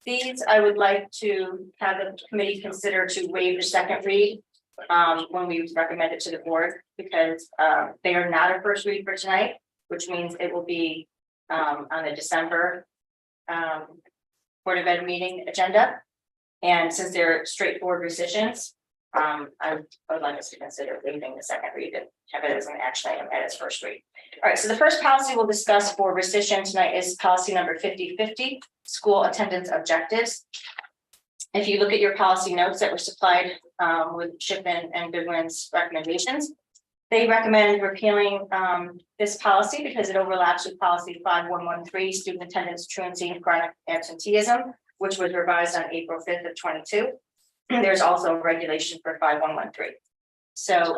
These I would like to have the committee consider to waive the second read. When we recommend it to the board, because they are not a first read for tonight, which means it will be on the December Board of Ed meeting agenda. And since they're straightforward rescissions, I would like us to consider waiving the second read and have it as an action item at its first read. All right, so the first policy we'll discuss for rescission tonight is policy number 5050, school attendance objectives. If you look at your policy notes that were supplied with Shipman and Goodwin's recommendations, they recommend repealing this policy because it overlaps with policy 5113, student attendance truancy and chronic absenteeism, which was revised on April 5th of 22. There's also a regulation for 5113. So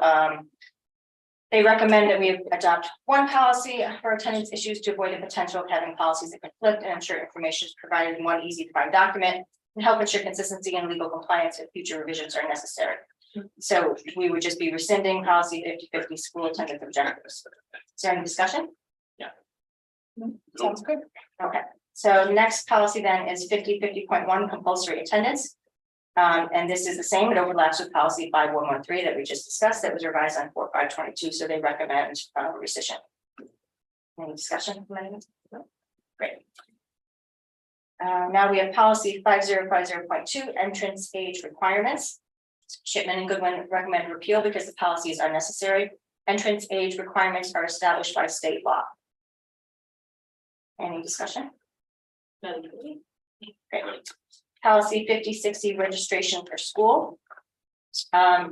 they recommend that we adopt one policy for attendance issues to avoid the potential of having policies that conflict and ensure information is provided in one easy to find document and help ensure consistency and legal compliance if future revisions are necessary. So we would just be rescinding policy 5050 school attendance objectives. Is there any discussion? Yeah. Sounds good. Okay. So next policy then is 5050.1 compulsory attendance. And this is the same. It overlaps with policy 5113 that we just discussed that was revised on 4522. So they recommend rescission. Any discussion from anyone? No? Great. Now we have policy 5050.2 entrance age requirements. Shipman and Goodwin recommend repeal because the policy is unnecessary. Entrance age requirements are established by state law. Any discussion? Great. Policy 5060 registration for school.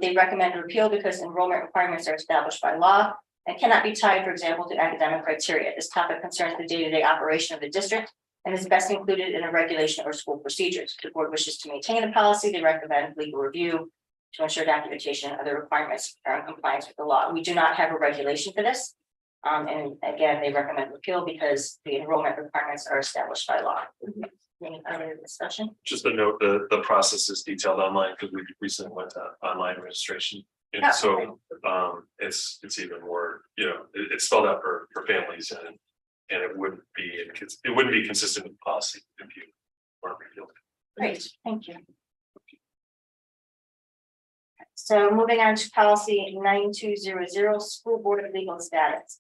They recommend repeal because enrollment requirements are established by law and cannot be tied, for example, to academic criteria. This topic concerns the day-to-day operation of the district and is best included in a regulation or school procedures. If the board wishes to maintain the policy, they recommend legal review to ensure documentation and other requirements are in compliance with the law. We do not have a regulation for this. And again, they recommend repeal because the enrollment requirements are established by law. Any other discussion? Just a note, the process is detailed online because we recently went to online registration. And Oh, so it's even more, it's spelled out for families and it wouldn't be consistent with policy if you weren't repealed. Great, thank you. So moving on to policy 9200, school board of legal status.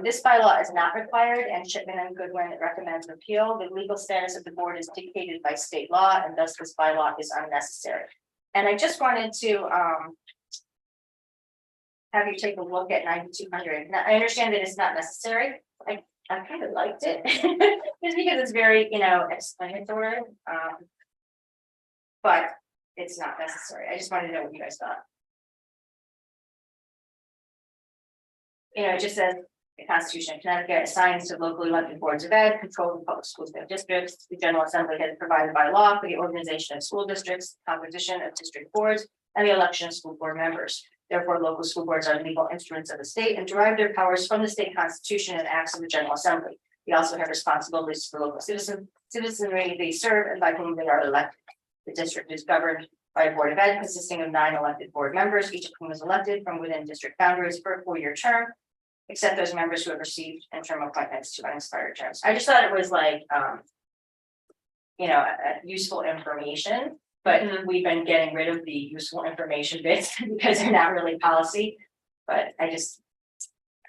This bylaw is not required and Shipman and Goodwin recommends repeal. The legal status of the board is dictated by state law and thus this bylaw is unnecessary. And I just wanted to have you take a look at 9200. Now, I understand that it's not necessary. I kind of liked it just because it's very, explanatory. But it's not necessary. I just wanted to know what you guys thought. It just says the Constitution of Connecticut assigns to locally elected boards of ed control of public schools and districts. The General Assembly has provided by law for the organization of school districts, composition of district boards, and the election of school board members. Therefore, local school boards are legal instruments of the state and derive their powers from the state constitution and acts of the General Assembly. They also have responsibilities for local citizenry they serve and by whom they are elected. The district is governed by a board of ed consisting of 9 elected board members, each of whom is elected from within district boundaries for a 4-year term, except those members who have received interim appointments to unexpired terms. I just thought it was like, useful information, but we've been getting rid of the useful information bits because they're not really policy. But I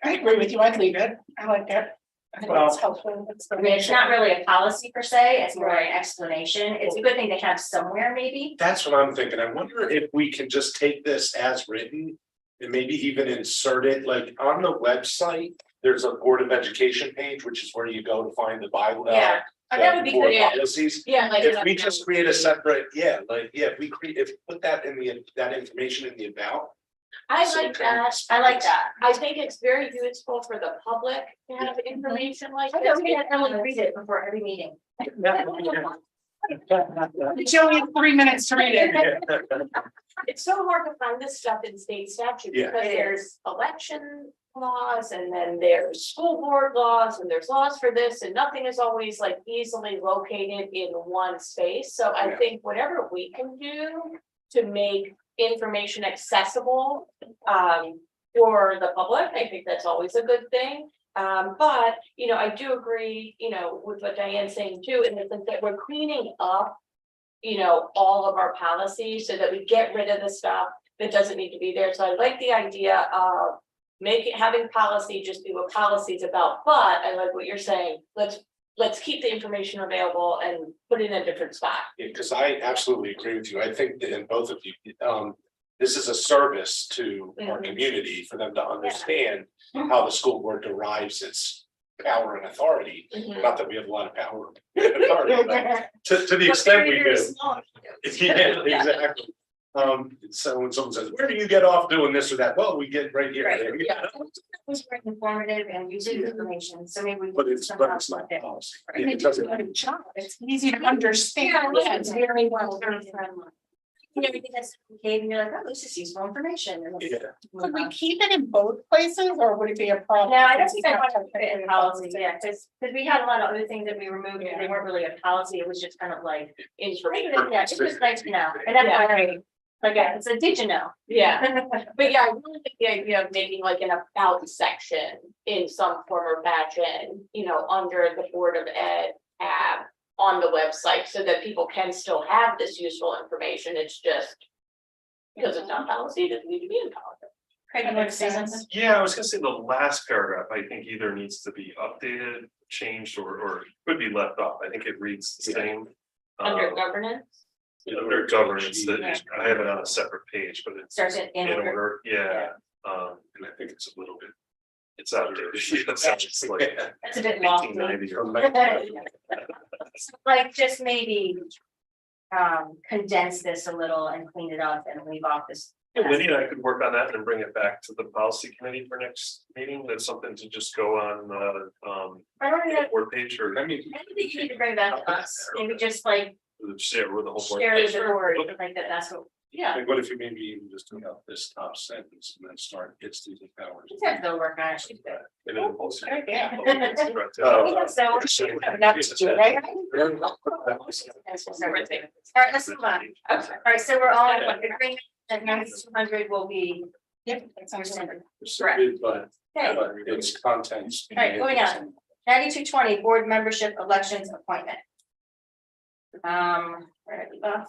agree with you. I'd leave it. I like that. I think it's helpful. I mean, it's not really a policy per se. It's more an explanation. It's a good thing to have somewhere, maybe. That's what I'm thinking. I wonder if we can just take this as written and maybe even insert it like on the website. There's a Board of Education page, which is where you go to find the bylaw. Yeah. That would be good. Policies. Yeah, like If we just create a separate, if we put that in that information in the about. I like that. I like that. I think it's very useful for the public to have information like I this. know we had Ellen read it before every meeting. It's only 3 minutes to read it. It's so hard to find this stuff in state statute Yeah. because there's election laws and then there's school board laws and there's laws for this and nothing is always like easily located in one space. So I think whatever we can do to make information accessible for the public, I think that's always a good thing. But, you know, I do agree, you know, with what Diane's saying too, in the sense that we're cleaning up. You know, all of our policies so that we get rid of the stuff that doesn't need to be there. So I like the idea of. Having policy just be what policy is about, but I like what you're saying, let's keep the information available and put it in a different spot. Because I absolutely agree with you. I think that in both of you, this is a service to our Mhm. community for them to understand how the school board derives its power and authority. Not that we have a lot of power. and authority, but to the extent we do. Yeah, exactly. So when someone says, where do you get off doing this or that? Well, we get right here. Right, There you yeah. go. It was very informative and using information, so maybe. we But can it's somehow not select it. policy. And they It do a doesn't. good job. It's easy to understand. Yeah, It's very well done. You know, everything that's okay, and you're like, oh, this is useful information. And Yeah. Could we keep it in both places or would it be a problem? No, I don't think I want to put it in policy, yeah, because we had a lot of other things that we removed, and they weren't really a policy, it was just kind of like. Information. Yeah, it's just nice to know, and that's why I, like, it's a did you know? Yeah, but yeah, I really like the idea of making like an about section in some form or fashion, you know, under the Board of Ed tab. On the website so that people can still have this useful information, it's just. Because it's not policy, it doesn't need to be in policy. Craig, you want to say something? Yeah, I was gonna say the last paragraph, I think either needs to be updated, changed, or could be left off. I think it reads the same. Under Um, governance, Under governance, that I have it on a separate page, but it's Starts in in order. order, yeah, And I think it's a little bit. it's outdated. It sounds like That's a bit lofty. 1890 or. Like, just maybe. Condense this a little and clean it up and leave off this. Yeah, Winnie and I could work on that and bring it back to the policy committee for next meeting. That's something to just go on, I don't know, board page or. I mean, I don't think you need to bring that to us, maybe just like Share with the whole board. share it with the board, like that's what, yeah. what if you maybe even just took out this top sentence and then start gets these powers? Just have to work on it. She's good. Maybe the whole series. Yeah. Yeah, so- Not to do, right? All right, let's move on. All right, so we're all in agreement that 9200 will be. Yep, that sounds good. But Okay, but it's contents. All right, moving on. 9220 board membership elections appointment. Where did we go?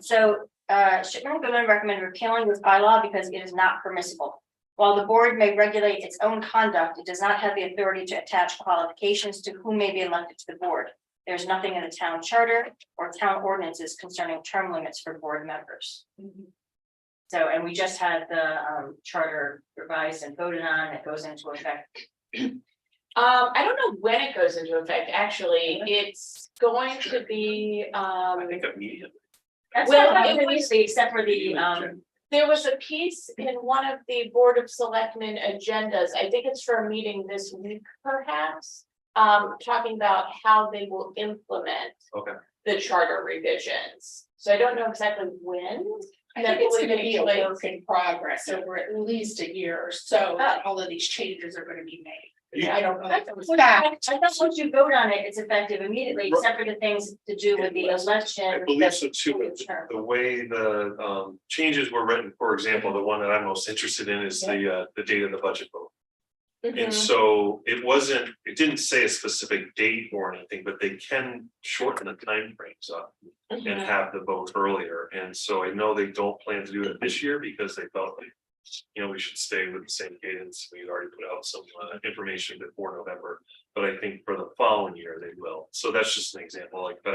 So, Shipman Goodman recommend repealing this bylaw because it is not permissible. While the board may regulate its own conduct, it does not have the authority to attach qualifications to who may be elected to the board. There's nothing in the town charter or town ordinances concerning term limits for board members. So, and we just had the charter revised and voted on, it goes into effect. I don't know when it goes into effect, actually, it's going to be, I think immediately. That's Well, what it it was- was, except for the there was a piece in one of the Board of Selectmen agendas, I think it's for a meeting this week perhaps. Talking about how they will implement Okay. the charter revisions, so I don't know exactly when. I think it's gonna be a Definitely. work in progress over at least a year or so, that all of these changes are gonna be made. I don't know. I if it was thought fact. once you vote on it, it's effective immediately, except for the things to do with the election. I believe so too, but Term. the way the changes were written, for example, the one that I'm most interested in is the date of the budget vote. And so it didn't say a specific date or anything, but they can shorten the timeframes up and have the vote earlier. And so I know they don't plan to do it this year because they felt like, you know, we should stay with the same cadence. We already put out some information before November, but I think for the following year they will. So that's just an example, like, but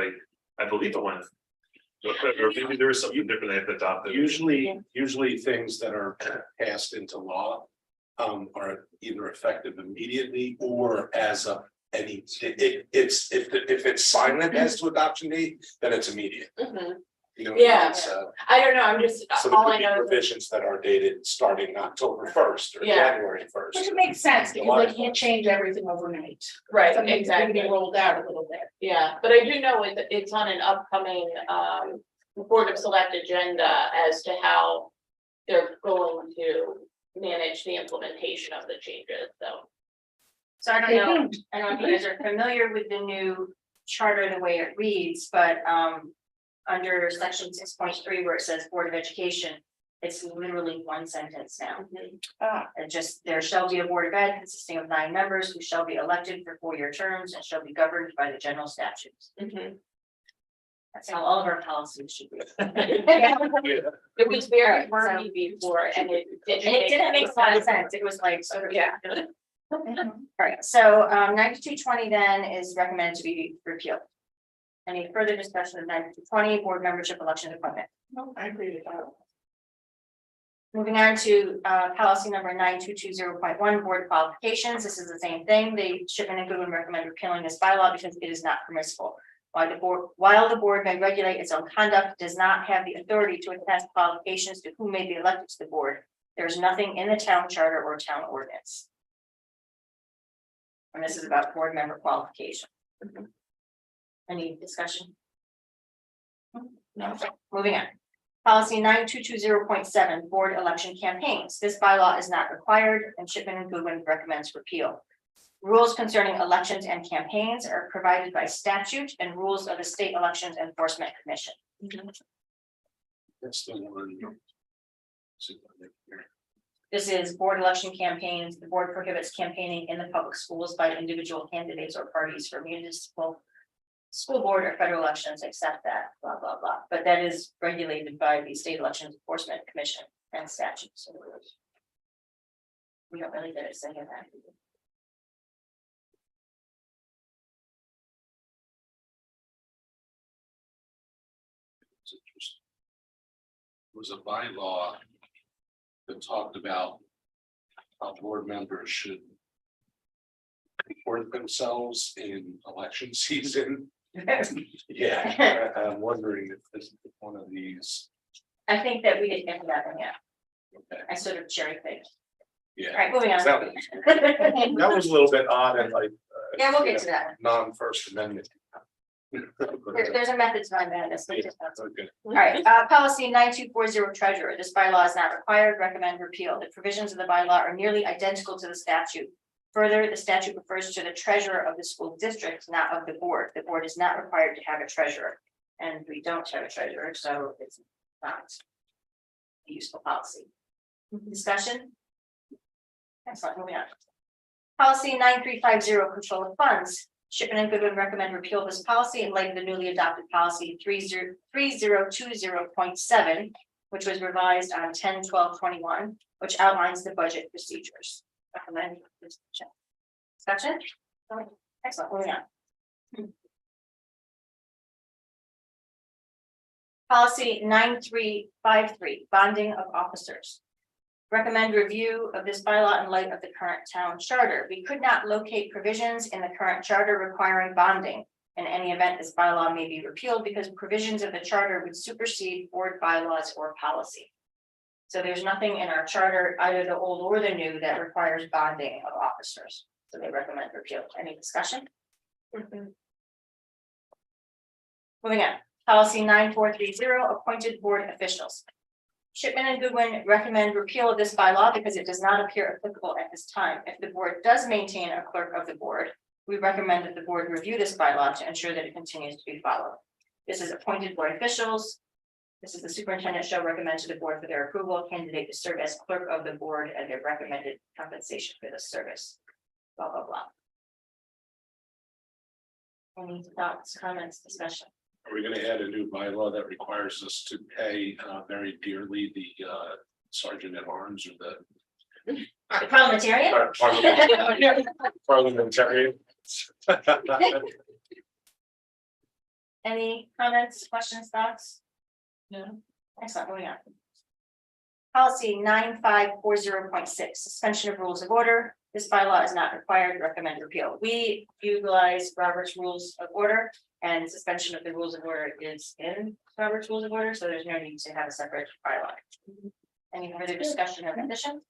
I believe the one. Or maybe there is something different they have to adopt. Usually things that are passed into law. Are either effective immediately or as of any, it's, if it's silent as to adoption date, then it's immediate. You know what I mean? Yeah. So I don't know, I'm just, there all could I be know is, provisions that are dated starting October 1st or Yeah. January 1st. Which makes sense, because they can't change everything overnight. right, Something's gonna exactly, be rolled out a little bit. yeah, but I do know it's on an upcoming, Board of Select agenda as to how. They're going to manage the implementation of the changes, so. So I don't know if you guys are familiar with the new charter, the way it reads, but under section 6.3 where it says Board of Education. It's literally one sentence now. Ah, And just, there shall be a board of ed consisting of 9 members who shall be elected for 4-year terms and shall be governed by the general statutes. That's how all of our policies should be. It was very Alright, so- wordy before and it And it didn't make a lot of sense. It was like sort of. Yeah. All right, so 9220 then is recommended to be repealed. Any further discussion of 9220 board membership election appointment? no, I agree with that. Moving on to policy number 9220.1 board qualifications. This is the same thing. The Shipman and Goodwin recommend repealing this bylaw because it is not permissible. While the board may regulate its own conduct, it does not have the authority to attest qualifications to who may be elected to the board. There is nothing in the town charter or town ordinance. And this is about board member qualification. Any discussion? No, moving on. Policy 9220.7 board election campaigns. This bylaw is not required and Shipman and Goodwin recommends repeal. Rules concerning elections and campaigns are provided by statute and rules of the State Elections Enforcement Commission. That's the one. This is board election campaigns. The board prohibits campaigning in the public schools by individual candidates or parties for municipal, school board or federal elections, except that, blah, blah, blah. But that is regulated by the State Elections Enforcement Commission and statutes. We don't really get a say in that. Was a bylaw that talked about how board members should comport themselves in election season. Yeah, I'm wondering if this is one of these. I think that we didn't get to that one yet. Okay, I sort of cherry picked. All yeah. right, moving on. That was a little bit odd and like. Yeah, we'll get to that. Non-First Amendment. There's a method to my madness. Yeah, that's okay. All right, policy 9240 treasurer. This bylaw is not required, recommend repeal. The provisions of the bylaw are nearly identical to the statute. Further, the statute refers to the treasurer of the school district, not of the board. The board is not required to have a treasurer. And we don't have a treasurer, so it's not a useful policy. Discussion? Excellent, moving on. Policy 9350 control of funds. Shipman and Goodwin recommend repeal this policy in light of the newly adopted policy 3020.7, which was revised on 10/12/21, which outlines the budget procedures. Recommend discussion. Excellent, moving on. Policy 9353 bonding of officers. Recommend review of this bylaw in light of the current town charter. We could not locate provisions in the current charter requiring bonding. In any event, this bylaw may be repealed because provisions of the charter would supersede board bylaws or policy. So there's nothing in our charter, either the old or the new, that requires bonding of officers. So they recommend repeal. Any discussion? Moving on, policy 9430 appointed board officials. Shipman and Goodwin recommend repeal of this bylaw because it does not appear applicable at this time. If the board does maintain a clerk of the board, we recommend that the board review this bylaw to ensure that it continues to be followed. This is appointed board officials. This is the superintendent shall recommend to the board for their approval candidate to serve as clerk of the board and their recommended compensation for this service. Blah, blah, blah. Any thoughts, comments, discussion? Are we gonna add a new bylaw that requires us to pay very dearly the sergeant at arms or the The parliamentarian? parliamentarian? Any comments, questions, thoughts? No. Excellent, moving on. Policy 9540.6 suspension of rules of order. This bylaw is not required, recommend repeal. We utilize Robert's Rules of Order and suspension of the rules of order is in Robert's Rules of Order, so there's no need to have a separate bylaw. Any further discussion or addition?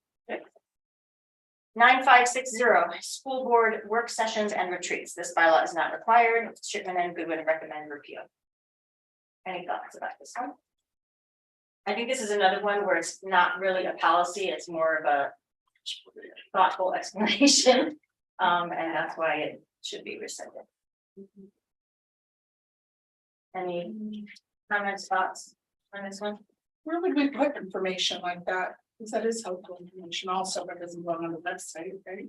9560 school board work sessions and retreats. This bylaw is not required. Shipman and Goodwin recommend repeal. Any thoughts about this one? I think this is another one where it's not really a policy, it's more of a thoughtful explanation. And that's why it should be rescinded. Any comments, thoughts on this one? Where would we put information like that? Because that is helpful information also, but it doesn't go on the website, right?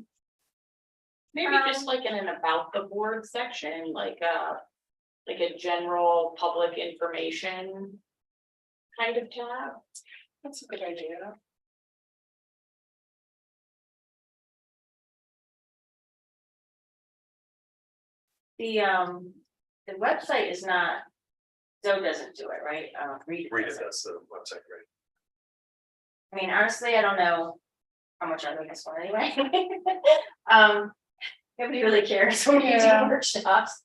Maybe just like in an about the board section, like a general public information kind of tab. That's a good idea. The website is not, Zoe doesn't do it, right? Read Read does it, it. that's the website, right? I mean, honestly, I don't know how much I like this one anyway. Nobody really cares when we do Yeah. workshops,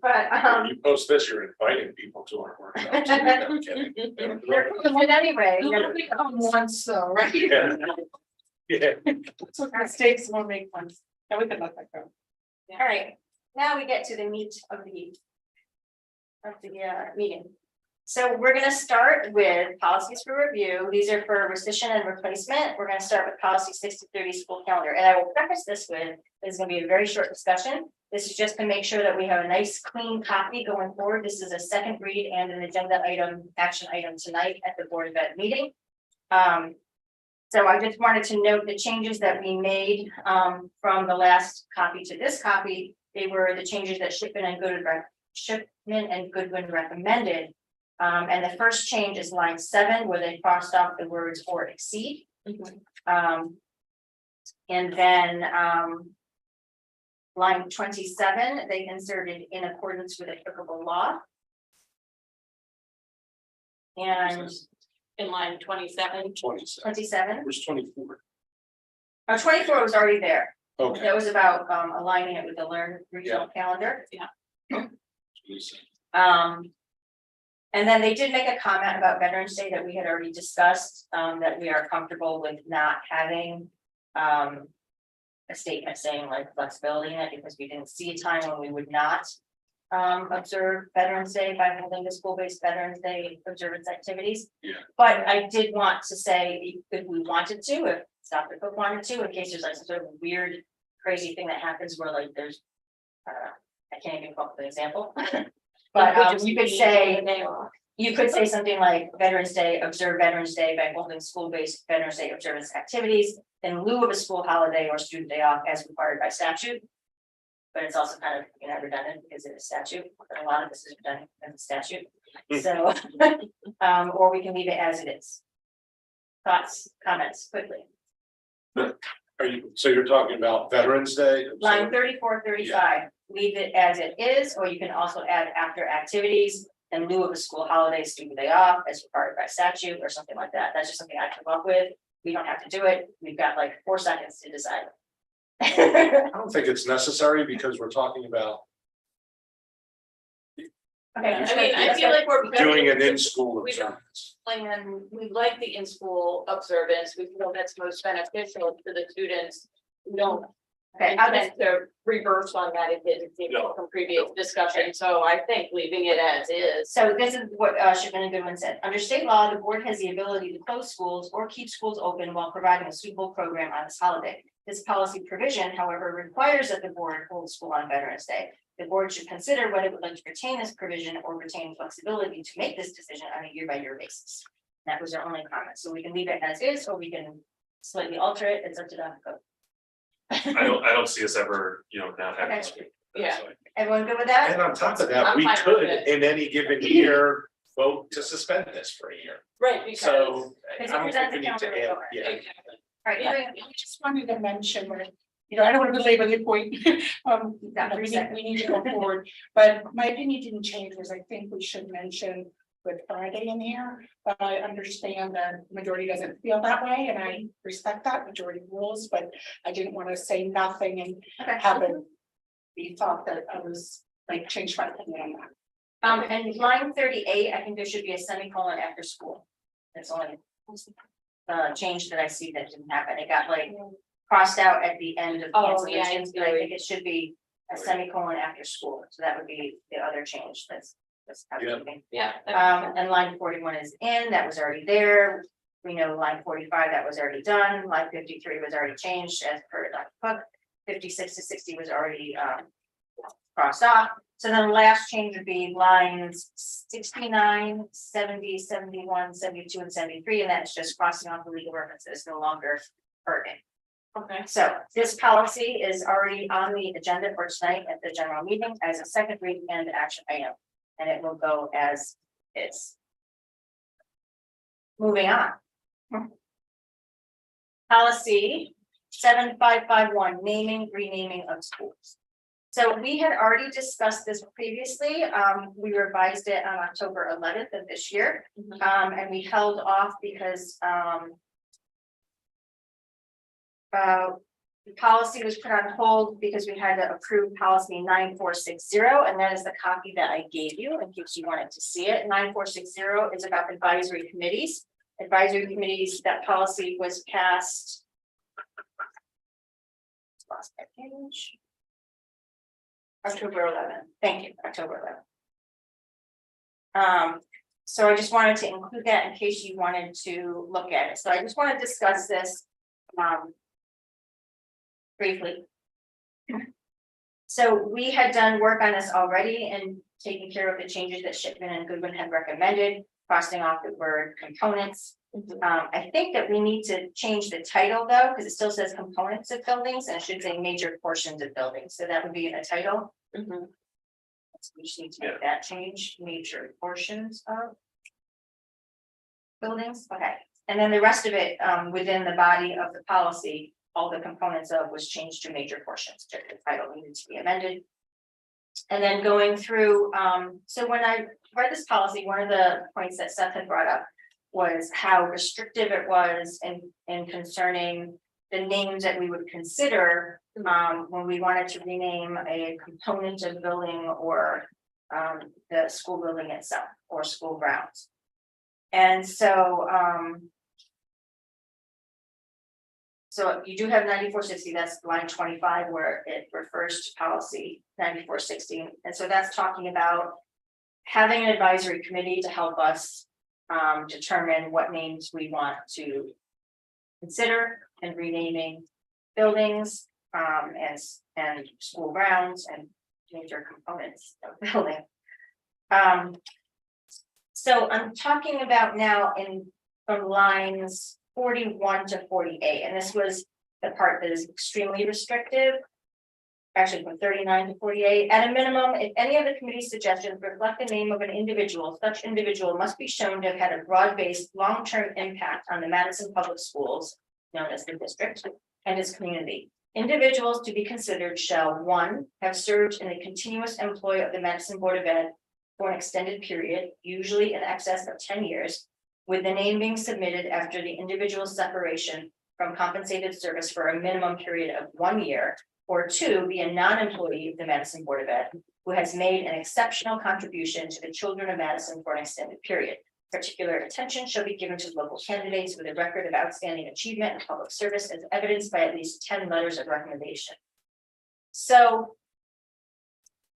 but, When you post this, you're inviting people to our workshops. No kidding. they're good anyway. You only come once though, right? Yeah. Yeah. So mistakes won't make ones. And we can let that go. All right, now we get to the meat of the meeting. So we're gonna start with policies for review. These are for rescission and replacement. We're gonna start with policy 60-30 school calendar, and I will preface this with, this is gonna be a very short discussion. This is just to make sure that we have a nice clean copy going forward. This is a second read and an agenda item, action item tonight at the Board of Ed meeting. So I just wanted to note the changes that we made from the last copy to this copy. They were the changes that Shipman and Goodwin recommended. And the first change is line 7, where they crossed off the words or exceed. And then line 27, they inserted in accordance with applicable law. And In line 27. 27. 27, Where's 24? 24 was already there. Okay. That was about aligning it with the Learn regional calendar. And then they did make a comment about Veterans Day that we had already discussed, that we are comfortable with not having a statement saying like flexibility in it, because we didn't see a time when we would not observe Veterans Day by holding the school-based Veterans Day observance activities. Yeah. But I did want to say, if we wanted to, if Dr. Cook wanted to, in case there's like some sort of weird, crazy thing that happens where like there's, I can't even come up with an example. But you could say, something like Veterans Day, observe Veterans Day by holding school-based Veterans Day observance activities in lieu of a school holiday or student day off as required by statute. But it's also kind of, redundant because it is statute, but a lot of this is redundant in the statute. So, or we can leave it as it is. Thoughts, comments, quickly. So you're talking about Veterans Day? Line 34, 35, leave it as it is, or you can also add after activities in lieu of a school holiday, student day off as required by statute or something like that. That's just something I come up with. We don't have to do it. We've got like 4 seconds to decide. I don't think it's necessary because we're talking about Okay. I feel like we're. doing an in-school We don't- observance. And we like the in-school observance, we feel that's most beneficial to the students. We don't Okay, I'll just, intend to reverse on that, it did No. from previous discussion, so I think leaving it as is. so this is what Shipman and Goodwin said. Under state law, the board has the ability to close schools or keep schools open while providing a suitable program on this holiday. This policy provision, however, requires that the board hold school on Veterans Day. The board should consider whether it would like to retain this provision or retain flexibility to make this decision on a year-by-year basis. That was our only comment, so we can leave it as is, or we can slightly alter it. It's up to Dr. Cook. I don't see us ever, not having. Okay. school. Yeah. Everyone good with that? And on top of that, I'm we fine with could, it. in any given year, vote to suspend this for a year. Right, because. So I Because don't it think we presents need a to calendar add, for it. yeah. Exactly. All right, I just wanted to mention where, I don't want to belabor the point. We need to go forward, but my opinion didn't change, was I think we should mention Good Friday in here. But I understand that the majority doesn't feel that way, and I respect that majority rules, but I didn't want to say nothing and Okay. have it be thought that I was like changed my opinion on that. And line 38, I think there should be a semicolon after school. That's only change that I see that didn't happen. It got like crossed out at the end of Oh, yeah, I cancellations, but I think it should be a semicolon after school. So that would be the other change that's happening. Yeah. And line 41 is in, that was already there. We know line 45, that was already done. Line 53 was already changed as per Dr. Cook. 56 to 60 was already crossed off. So then the last change would be lines 69, 70, 71, 72, and 73, and that's just crossing off the legal references, no longer pertinent. Okay. So this policy is already on the agenda for tonight at the general meeting as a second read and action item, and it will go as is. Moving on. Policy 7551, naming, renaming of schools. So we had already discussed this previously. We revised it on October 11th of this year. And we held off because the policy was put on hold because we had to approve policy 9460, and that is the copy that I gave you in case you wanted to see it. 9460 is about advisory committees. Advisory committees, that policy was passed. Lost that page. October 11th. Thank you, October 11th. So I just wanted to include that in case you wanted to look at it. So I just want to discuss this briefly. So we had done work on this already and taking care of the changes that Shipman and Goodwin had recommended, crossing off the word components. I think that we need to change the title though, because it still says components of buildings and it should say major portions of buildings. So that would be a title. So we just need to make that change, major portions of buildings. Okay. And then the rest of it, within the body of the policy, all the components of was changed to major portions. Just the title needed to be amended. And then going through, so when I read this policy, one of the points that Seth had brought up was how restrictive it was in concerning the names that we would consider when we wanted to rename a component of building or the school building itself or school grounds. And so so you do have 9460, that's line 25 where it refers to policy 9460. And so that's talking about having an advisory committee to help us determine what names we want to consider and renaming buildings and school grounds and major components of building. So I'm talking about now from lines 41 to 48, and this was the part that is extremely restrictive. Actually, from 39 to 48, at a minimum, if any of the committee's suggestions reflect the name of an individual, such individual must be shown to have had a broad-based, long-term impact on the Madison Public Schools, known as the district, and its community. Individuals to be considered shall, 1, have served in a continuous employ of the Madison Board of Ed for an extended period, usually in excess of 10 years, with the name being submitted after the individual's separation from compensated service for a minimum period of 1 year, or 2, be a non-employee of the Madison Board of Ed who has made an exceptional contribution to the children of Madison for an extended period. Particular attention shall be given to local candidates with a record of outstanding achievement and public service as evidenced by at least 10 letters of recommendation. So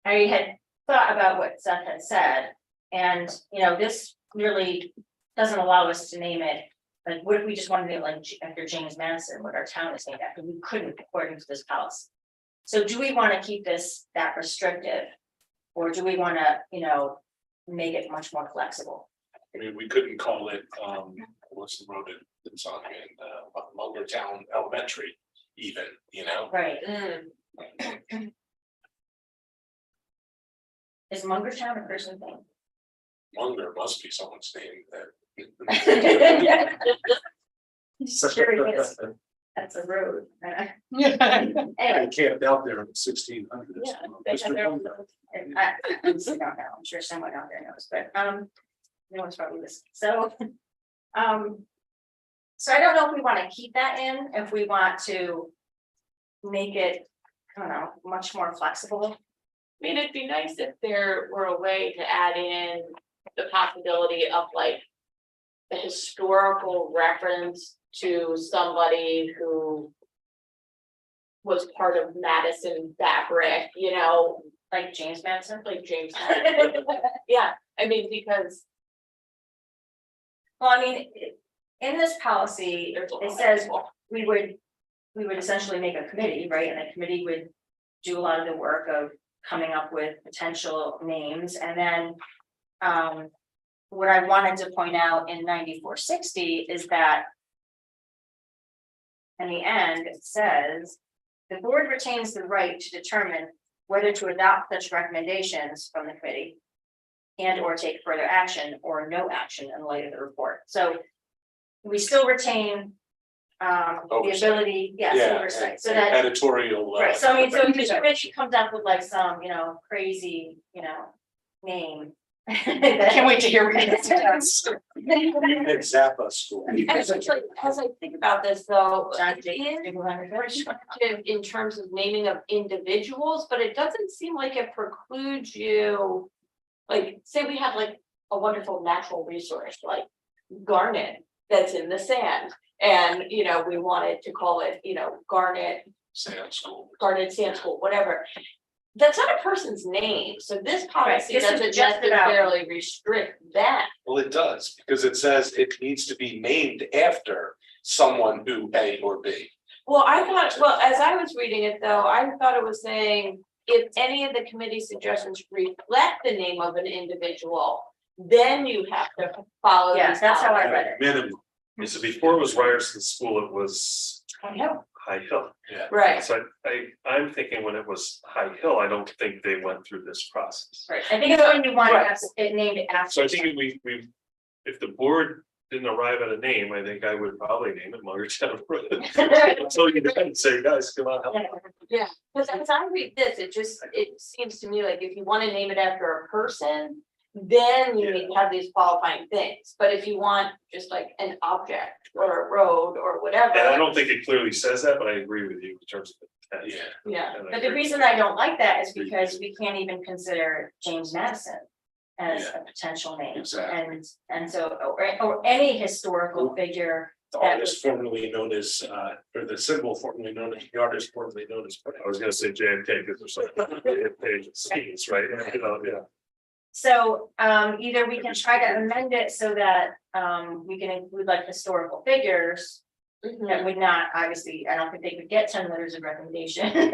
I had thought about what Seth had said, and this really doesn't allow us to name it. Like, what if we just wanted to name it like after James Madison, what our town is named after? We couldn't according to this policy. So do we want to keep this that restrictive, or do we want to, make it much more flexible? I mean, we couldn't call it, what's the road that's on in Mungertown Elementary even, Right. Is Mungertown a person thing? Munger must be someone's name that. Sure it is. That's a road. Yeah. Anyway, I camped out there in the 1600s. Yeah, they have their own- I honestly don't know. I'm sure someone out there knows, but no one's probably listening. So so I don't know if we want to keep that in, if we want to make it, I don't know, much more flexible. I mean, it'd be nice if there were a way to add in the possibility of like the historical reference to somebody who was part of Madison fabric, Like James Madison. like James. Madison. Yeah, I mean, because Well, I mean, in this policy, there's a lot it of says people. we would essentially make a committee, right? And the committee would do a lot of the work of coming up with potential names, and then what I wanted to point out in 9460 is that in the end, it says, the board retains the right to determine whether to adopt such recommendations from the committee and or take further action or no action in light of the report. So we still retain the Oversight. ability, yes, Yeah, oversight, so and that, editorial. right, so I mean, so if the committee comes up with like some, crazy, name. Can't wait to hear what you It's Zappa school. Actually, as I think about this though, John it Jay- is restrictive in terms of naming of individuals, but it doesn't seem like it precludes you. Like, say we have like a wonderful natural resource like garnet that's in the sand. And, we wanted to call it, garnet Sand school. Garnet Sand School, whatever. That's not a person's name, so this policy this is doesn't just about- necessarily restrict that. Well, it does, because it says it needs to be named after someone who A or B. Well, as I was reading it though, I thought it was saying, if any of the committee suggestions reflect the name of an individual, then you have to follow. Yes, these that's how I policies. read it. Minimum. So before it was Ryerson School, it was I know. High Hill. Right, So I'm thinking when it was High Hill, I don't think they went through this process. Right, I think it's when you want to Right. have it named after. So I think if the board didn't arrive at a name, I think I would probably name it Muggertown Road. So you can say, guys, come on, help. because as I read this, it seems to me like if you want to name it after a person, then you need to have these qualifying things, but if you want just like an object or a road or whatever. And I don't think it clearly says that, but I agree with you in terms of the intent. Yeah, And I But the agree. reason I don't like that is because we can't even consider James Madison as a potential name. Exactly. And so, or any historical figure, The artist formerly known as, or the symbol formerly known as, the artist formerly known as. I was gonna say JFK because there's some pages, right? Yeah. so either we can try to amend it so that we can include like historical figures. Mhm. That would not, obviously, I don't think they could get 10 letters of recommendation.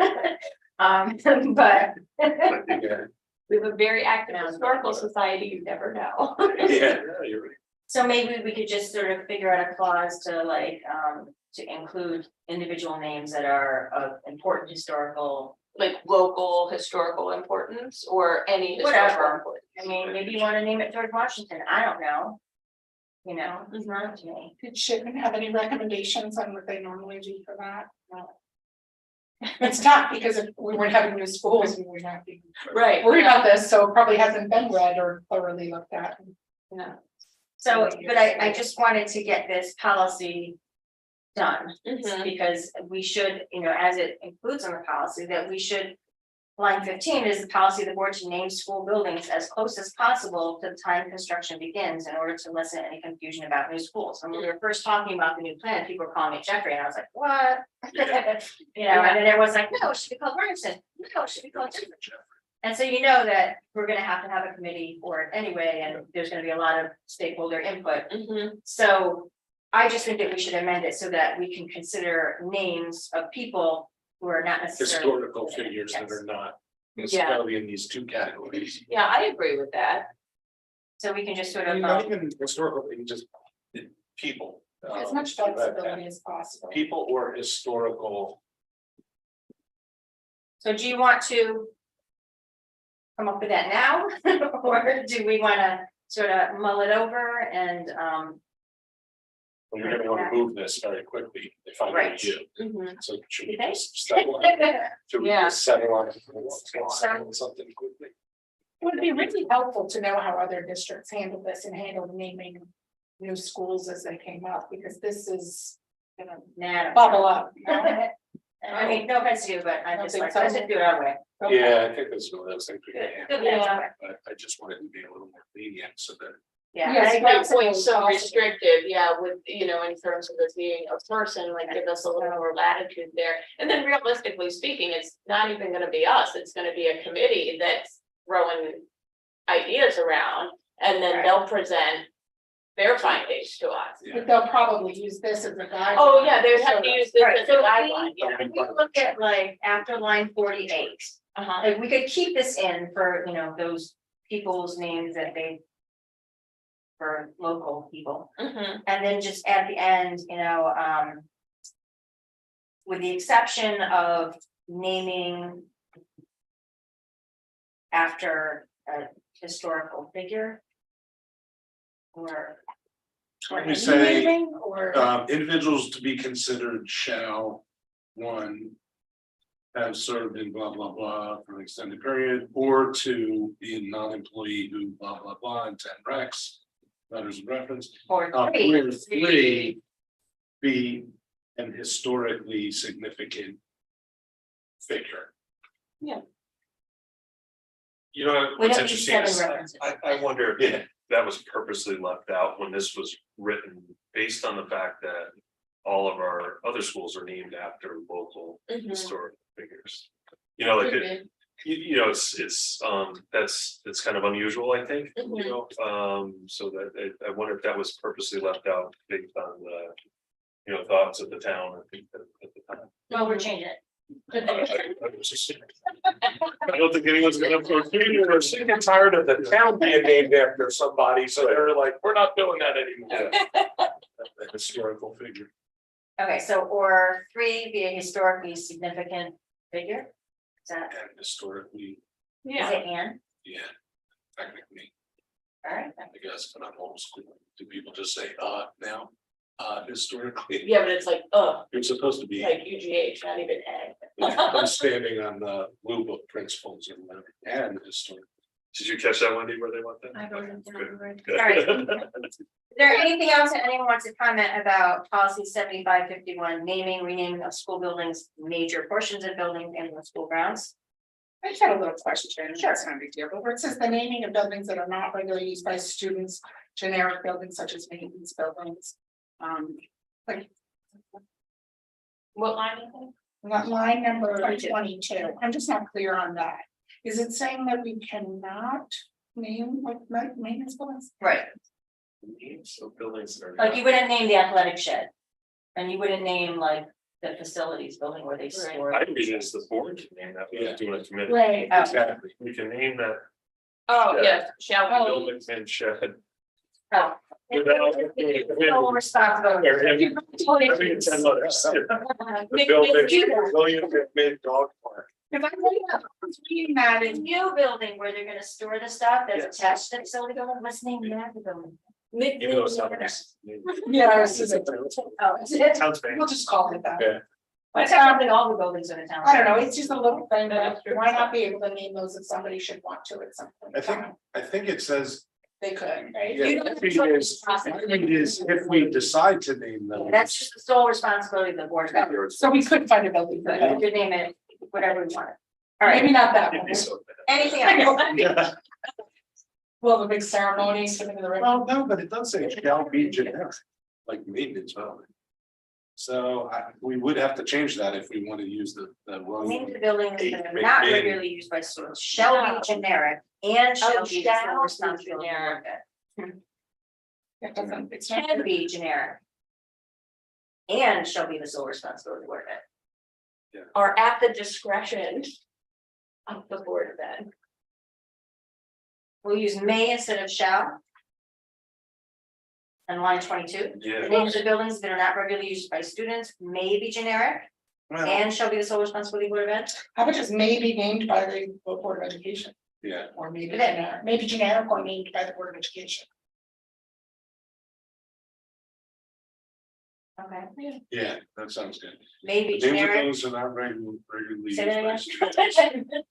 But Yeah, We have a very active historical society, you never know. yeah, you're right. so maybe we could just sort of figure out a clause to like, to include individual names that are of important historical. Like local historical importance or any historical Whatever. importance. I mean, maybe you want to name it George Washington, I don't know. It's not up to me. Did Shipman have any recommendations on what they normally do for that? No. It's tough because if we weren't having new schools, we would not be Right. worried about this, so it probably hasn't been read or thoroughly looked at. Yeah. So, but I just wanted to get this policy done. Mhm. Because we should, as it includes on the policy, that we should. Line 15 is the policy of the board to name school buildings as close as possible to the time construction begins in order to lessen any confusion about new schools. When we were first talking about the new plan, people were calling it Jeffrey, and I was like, what? And then everyone's like, no, it should be called Ryerson, no, it should be called Jeffrey. And so that we're gonna have to have a committee for it anyway, and there's gonna be a lot of stakeholder input. Mhm. So I just think that we should amend it so that we can consider names of people who are not necessarily. Historical figures that Yes. are not necessarily in these two categories. Yeah, I agree with that. So we can just sort I of, mean, not even historical, you just people. As much flexibility as possible. People or historical, so do you want to come up with that now? Or do we wanna sort of mull it over and, you're gonna wanna move this very quickly if I were Right. you. Mhm. So should You we think? just settle on, should we Yeah. just settle on something quickly? It would be really helpful to know how other districts handle this and handle naming new schools as they came up, because this is gonna nah. bubble up. I mean, no offense to you, but I don't just think like, so. let's just do it our way. Yeah, I think that's one of those things we can Good, handle, good, yeah. but I just wanted to be a little more lenient so that. Yeah. Yes, I agree. That point so restrictive, yeah, with, in terms of this being a person, like give us a little more latitude there. And then realistically speaking, it's not even gonna be us, it's gonna be a committee that's throwing ideas around. And then Right. they'll present their findings to us. But they'll probably use this as a guide. Oh, yeah, they would have to use this Right, as a so guideline, yeah. if we look at like after line 48, Like, we could keep this in for, you know, those people's names that they. For local people, Mhm. and then just at the end, you know, with the exception of naming. After a historical figure. Or. Let me say, naming, or, individuals to be considered shall, one. Have served in blah, blah, blah for an extended period, or two, be a non-employee who blah, blah, blah, and 10 recs. Letters of reference, or or three, three. Be an historically significant. Figure. You know, we what's don't need interesting is, 7 references. I wonder Yeah. if that was purposely left out when this was written, based on the fact that. All of our other schools are named after local Mhm. historic figures. You know, like, Could it, be. you know, it's, that's kind of unusual, I think, you Mhm. know, so that, I wonder if that was purposely left out based on the. You know, thoughts of the town, I think, at the time. No, we're changing it. I don't think anyone's gonna. They're sick and tired of the town being named after somebody, so they're like, we're not doing that anymore. A historical figure. Okay, so, or 3, be a historically significant figure? Is that, And historically, is Yeah, it and, yeah, technically, all right, I guess, but I'm homeschooled. Do people just say, now? Historically, yeah, but it's like, you're supposed to be, like UGH, not even ag. I'm standing on the blue book principles and whatever, and historic. Did you catch that, Wendy, where they want that? I wrote it down. Good. All right. Is there anything else that anyone wants to comment about policy 7551, naming, renaming of school buildings, major portions of buildings and the school grounds? I just had a little question, Sure. it's not a big deal, but where it says the naming of buildings that are not regularly used by students, generic buildings such as maintenance buildings. Like, What line is it? line number 22. 22, I'm just not clear on that. Is it saying that we cannot name like maintenance buildings? Right, So buildings are. like you wouldn't name the athletic shed. And you wouldn't name like the facilities building where they store. I read it as the board can name that, Yeah. we're doing a committee. Right. Oh. Exactly, we can name that Oh, Yeah. yes, shall we? buildings and shed. Oh. Without- Full responsibility. Every 10 letters. The building, mid dog park. If I reading that The in, new building where they're gonna store the stuff that's attached to the facility building, let's name that the building. Even though it's not. yeah, it's just- Oh, is it? Sounds bad. we'll just call it that. Yeah. That's probably all the buildings in the town. I don't know, it's just a little thing, but why not be able to name those if somebody should want to at some point? I think it says, They could, right? yeah, I think it is, if we decide to name them. That's just the sole responsibility of the board. So we could find a building for You that, could name it whatever we want. All right, maybe not that It'd one. be so bad. anything else? Yeah. Well, the big ceremonies, sitting in the. Well, no, but it does say shall be generic, like maintenance building. So we would have to change that if we want to use the Name wrong. the buildings that are not regularly used by students shall be generic and shall be the shall sole be responsibility of the generic. board. It doesn't, it's not. Can be generic. And shall be the sole responsibility of the board. Are at the discretion of the board of ed. We'll use may instead of shall. On line 22, the Yeah, names of buildings that are not regularly used by students may be generic Well, and shall be the sole responsibility of the board of ed. How about just maybe named by the Board of Education, yeah, or maybe Okay. generic or named by the Board of Education. Okay, yeah, that sounds good. maybe Names of generic. those are not regularly used Say that by again? students.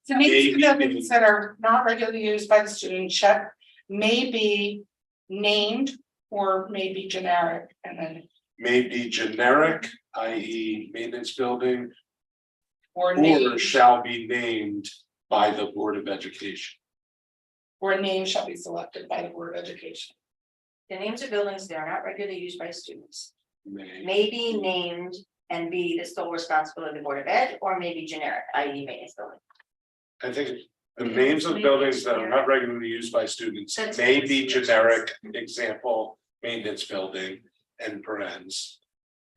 The names Maybe. of buildings that are not regularly used by the student check may be named or may be generic, and then, May be generic, i.e. maintenance building, or or name, shall be named by the Board of Education. or a name shall be selected by the Board of Education. The names of buildings that are not regularly used by students May, may be named and be the sole responsibility of the board of ed, or may be generic, i.e. maintenance building. I think the names of buildings that are not regularly used by students may be generic, example, maintenance building and parens.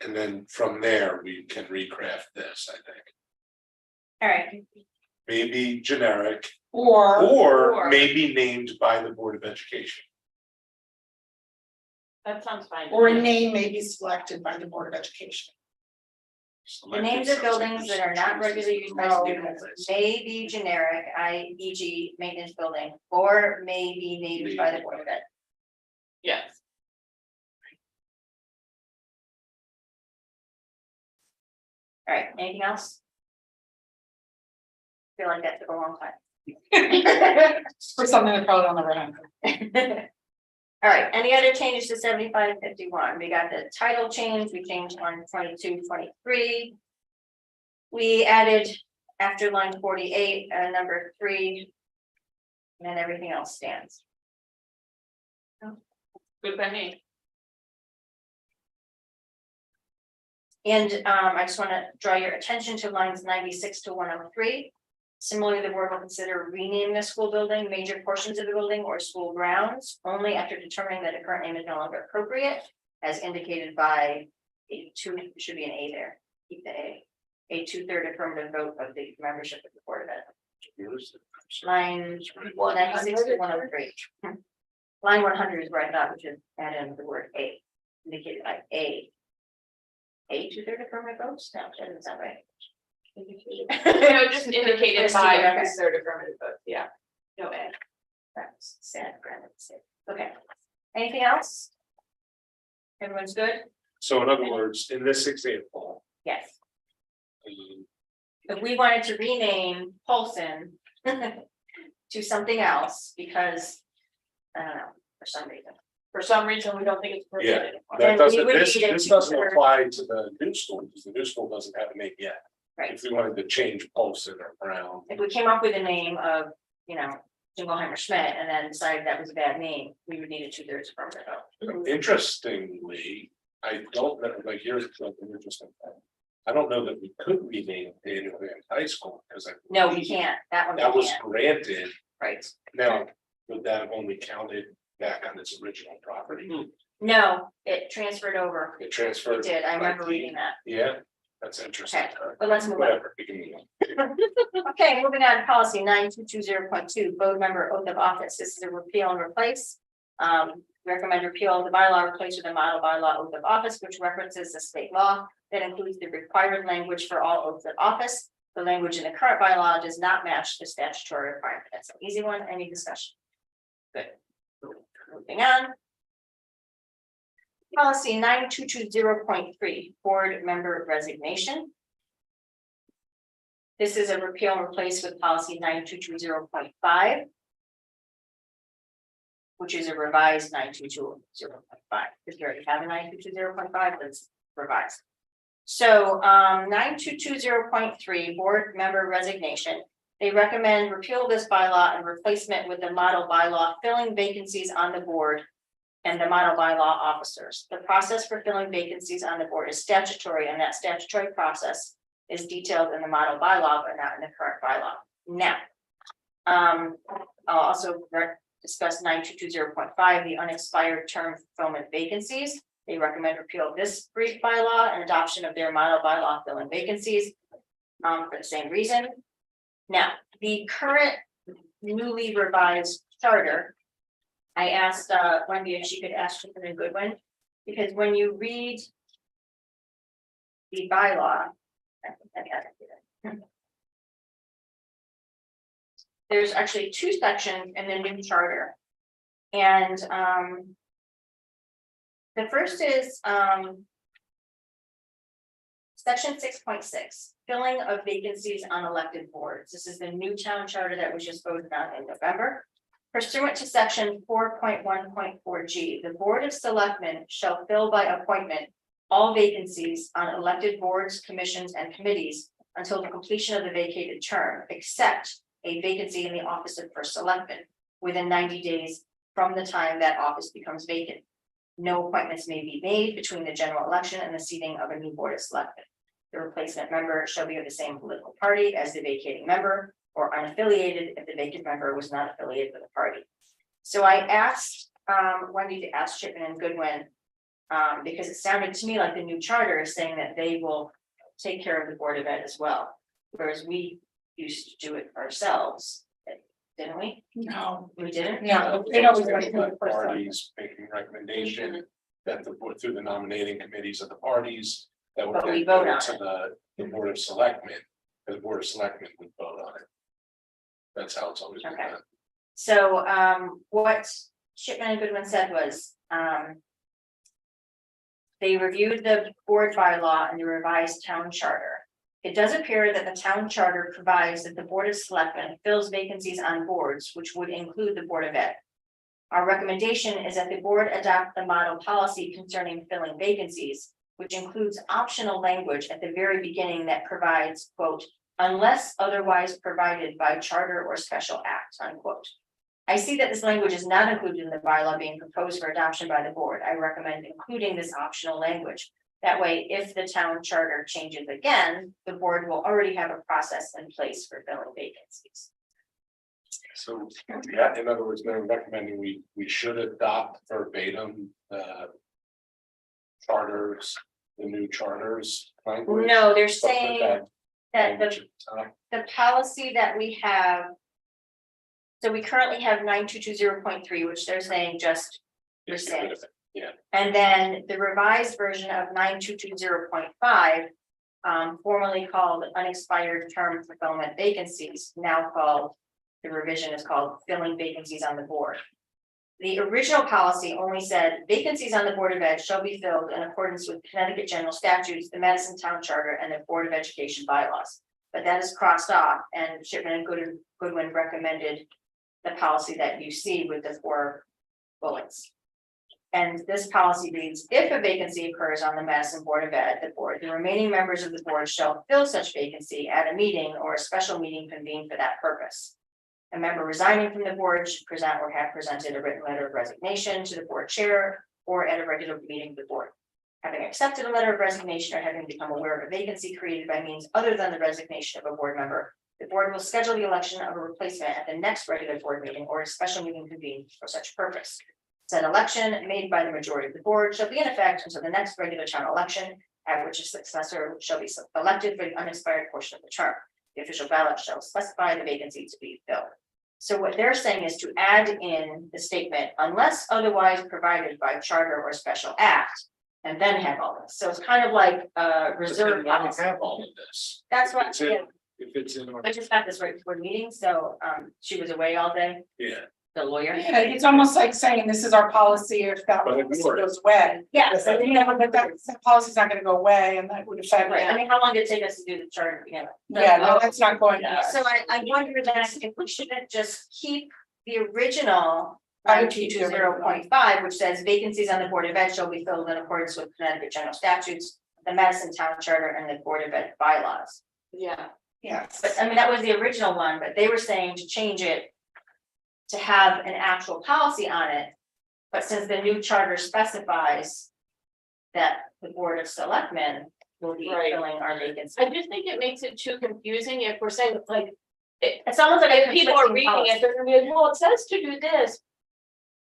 And then from there, we can recraft this, I think. All right, maybe generic, Or, or maybe named by the Board of Education. That sounds fine. or a name may be selected by the Board of Education. The names of buildings that are not regularly used by students may be generic, e.g. maintenance building, or may be named by the Board of Ed. Yes. All right, anything else? Feel like that took a long time. For something that probably I'll never have. All right, any other changes to 7551? We got the title change, we changed on 22-23. We added after line 48, number 3. And then everything else stands. Good by me. And I just want to draw your attention to lines 96 to 103. Similarly, the board will consider renaming the school building, major portions of the building or school grounds only after determining that the current name is no longer appropriate, as indicated by a two, should be an A there, keep the A. A 2/3 affirmative vote of the membership of the board of ed. Line 96 to 103. Line 100 is where I thought we should add in the word A, indicated by A. A 2/3 affirmative votes, no, that doesn't sound right. No, just indicated Just by okay. a third affirmative vote, yeah. No A. That's sad, granted, sad. Okay, anything else? Everyone's good? So in other words, in this example, Yes, um, if we wanted to rename Paulson to something else because, I don't know, for some reason. For some reason, we don't think it's appropriate anymore. that Then we doesn't, would this, need a this doesn't two-thirds. apply to the new school, because the new school doesn't have a name yet. Right. If we wanted to change Polson or Brown, If we came up with a name of, you know, Jingleheimer Schmidt and then decided that was a bad name, we would need a 2/3 affirmative vote. interestingly, I don't know, like, here's something interesting. I don't know that we could rename Daniel Van High School, because I. No, we can't, that one That we was can't, granted, right? now, would that have only counted back on its original property? No, it transferred over, It it transferred. did, I remember by reading deed? that, Yeah, that's interesting. Okay. but let's move on. Whatever, we can move on. Okay, moving on to policy 9220.2, board member oath of office. This is a repeal and replace. Recommend repeal of the bylaw, replace with the model bylaw oath of office, which references the state law that includes the required language for all oaths of office. The language in the current bylaw does not match the statutory requirement. That's an easy one. Any discussion? Good. Moving on. Policy 9220.3, board member resignation. This is a repeal and replace with policy 9220.5. Which is a revised 9220.5, because we already have a 9220.5, let's revise. So 9220.3, board member resignation. They recommend repeal of this bylaw and replacement with the model bylaw filling vacancies on the board and the model bylaw officers. The process for filling vacancies on the board is statutory, and that statutory process is detailed in the model bylaw, but not in the current bylaw. Now, I'll also discuss 9220.5, the unexpired term fulfillment vacancies. They recommend repeal of this brief bylaw and adoption of their model bylaw filling vacancies for the same reason. Now, the current newly revised charter, I asked Wendy if she could ask Tiffany Goodwin, because when you read the bylaw, there's actually 2 sections in the new charter. And the first is section 6.6, filling of vacancies on elected boards. This is the new town charter that was just voted on in November. Pursuant to section 4.1.4G, the Board of Selectmen shall fill by appointment all vacancies on elected boards, commissions, and committees until the completion of the vacated term, except a vacancy in the office of first selectman within 90 days from the time that office becomes vacant. No appointments may be made between the general election and the seating of a new board of selectmen. The replacement member shall be of the same political party as the vacating member, or unaffiliated if the vacant member was not affiliated with the party. So I asked Wendy to ask Chipman and Goodwin, because it sounded to me like the new charter is saying that they will take care of the Board of Ed as well. Whereas we used to do it ourselves, didn't we? No, We didn't? no, it always goes to the first time. Parties making recommendation that the board through the nominating committees of the parties. That would But we then vote go on to the board of selectmen, and the board of selectmen would vote on it. That's how it's always been Okay. done. So, what Shipman and Goodwin said was, they reviewed the board bylaw and the revised town charter. It does appear that the town charter provides that the Board of Selectmen fills vacancies on boards, which would include the Board of Ed. Our recommendation is that the board adopt the model policy concerning filling vacancies, which includes optional language at the very beginning that provides, quote, unless otherwise provided by charter or special act, unquote. I see that this language is not included in the bylaw being proposed for adoption by the board. I recommend including this optional language. That way, if the town charter changes again, the board will already have a process in place for filling vacancies. So, yeah, in other words, they're recommending we should adopt verbatim, charters, the new charters. language, No, they're but put saying that that language at the top. the policy that we have. So we currently have 9220.3, which they're saying just Just get rid rescind. of it. Yeah, And then the revised version of 9220.5, formerly called unexpired term fulfillment vacancies, now called, the revision is called filling vacancies on the board. The original policy only said vacancies on the Board of Ed shall be filled in accordance with Connecticut General Statutes, the Madison Town Charter, and the Board of Education bylaws. But that is crossed off, and Shipman and Goodwin recommended the policy that you see with the 4 bullets. And this policy reads, if a vacancy occurs on the Madison Board of Ed, the remaining members of the board shall fill such vacancy at a meeting or a special meeting convened for that purpose. A member resigning from the board should present or have presented a written letter of resignation to the board chair or at a regular meeting of the board. Having accepted a letter of resignation or having become aware of a vacancy created by means other than the resignation of a board member, the board will schedule the election of a replacement at the next regular board meeting or a special meeting convened for such purpose. Said election made by the majority of the board shall be in effect until the next regular town election, at which a successor shall be elected for the unexpired portion of the term. The official ballot shall specify the vacancy to be filled. So what they're saying is to add in the statement, unless otherwise provided by charter or special act, and then have all this. So it's kind of like reserve. Why do we policy. have all of this? That's what, It's in- yeah, If it's in our, I just got this right before the meeting, so she was away all day, yeah, the lawyer. Yeah, it's almost like saying this is our policy if that But policy ignore it. goes away. Yes, So, you know, but that policy's not gonna go away and that would affect. right, I mean, how long did it take us to do the charter together? Yeah, no, that's not going to. So I wonder that if we shouldn't just keep the original I would keep the original. 9220.5, which says vacancies on the Board of Ed shall be filled in accordance with Connecticut General Statutes, the Madison Town Charter, and the Board of Ed bylaws. Yeah, Yes. But I mean, that was the original one, but they were saying to change it to have an actual policy on it. But since the new charter specifies that the Board of Selectmen will be Right. filling our vacancies. I just think it makes it too confusing if we're saying like, It's almost like if people are conflicting reading policy. it, they're gonna be like, well, it says to do this.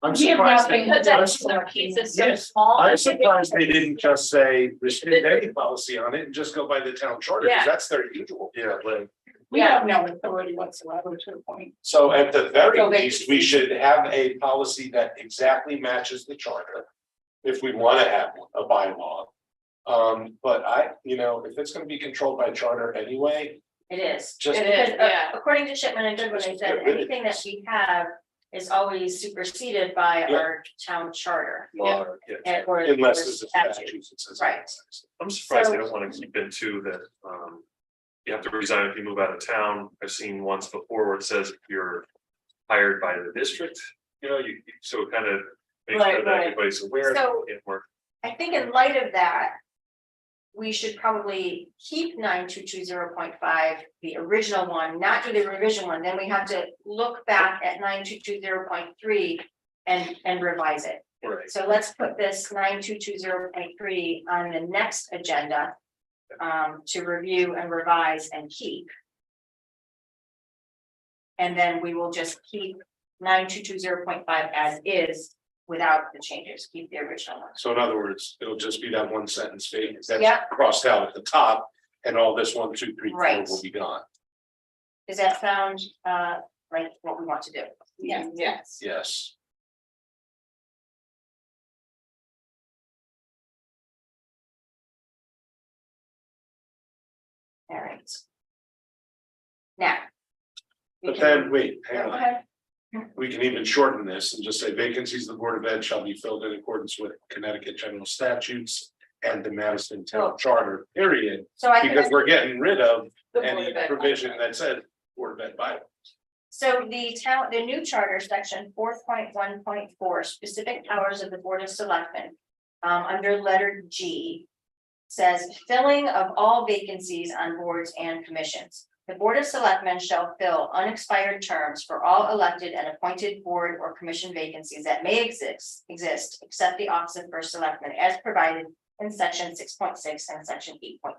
I'm We have surprised. nothing- they- Because that piece is so Yes. small. I'm surprised they didn't just say rescind any policy on it and just go by the town charter, Yeah. because that's their usual. Yeah, like, We have no authority whatsoever to the point. So at the very So they- least, we should have a policy that exactly matches the charter. If we want to have a bylaw. But if it's gonna be controlled by charter anyway, It is. just. It is. Because, Yeah. according to Shipman and Goodwin, they Just said get rid of anything that this. we have is always superseded by Yeah. our town charter. law, yeah. Or Unless there's a statute. statute that says. Right. I'm surprised they So- don't want to keep in too that, you have to resign if you move out of town. I've seen once before where it says if you're hired by the district, so it kind of makes Right, sure that right. everybody's aware. So- It work. I think in light of that, we should probably keep 9220.5, the original one, not do the revision one, then we have to look back at 9220.3 and revise it. Right. So let's put this 9220.3 on the next agenda to review and revise and keep. And then we will just keep 9220.5 as is without the changes, keep the original one. So in other words, it'll just be that one sentence phase Yeah. that's crossed out at the top, and all this 1, 2, 3, 4 Right. will be gone. Does that sound like what we want to do? Yeah. Yes. Yes. All right. Now. we But can- then, wait, hang Go on. ahead. We can even shorten this and just say vacancies of the Board of Ed shall be filled in accordance with Connecticut general statutes and the Madison Town Charter, period, So I because can, we're getting rid of The Board any of Ed. provision that said Board of Ed bylaw. so the new charter, section 4.1.4, specific powers of the Board of Selectmen. Under letter G. Says filling of all vacancies on boards and commissions. The Board of Selectmen shall fill unexpired terms for all elected and appointed board or commission vacancies that may exist, except the office of first selectman as provided in section 6.6 and section 8.3.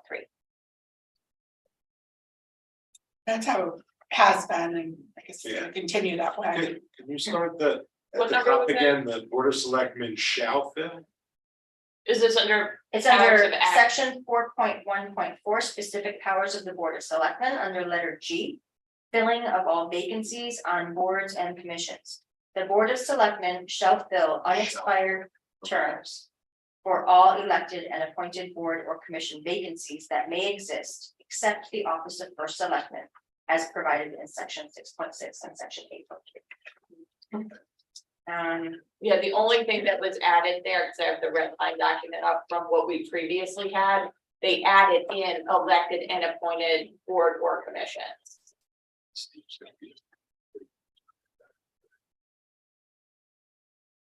That's how it has been, and I guess it's Yeah. gonna continue that way. Can you start the, at What the number top was that? again, the Board of Selectmen shall fill? Is this under, It's Powers under of act. section 4.1.4, specific powers of the Board of Selectmen, under letter G. Filling of all vacancies on boards and commissions. The Board of Selectmen shall fill unexpired terms. For all elected and appointed board or commission vacancies that may exist, except the office of first selectman. As provided in section 6.6 and section 8.3. yeah, the only thing that was added there, because I have the red line document up from what we previously had. They added in elected and appointed board or commissions.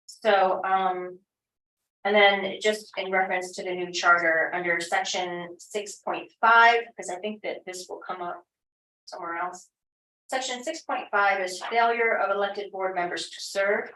So, and then just in reference to the new charter, under section 6.5, because I think that this will come up somewhere else. Section 6.5 is failure of elected board members to serve.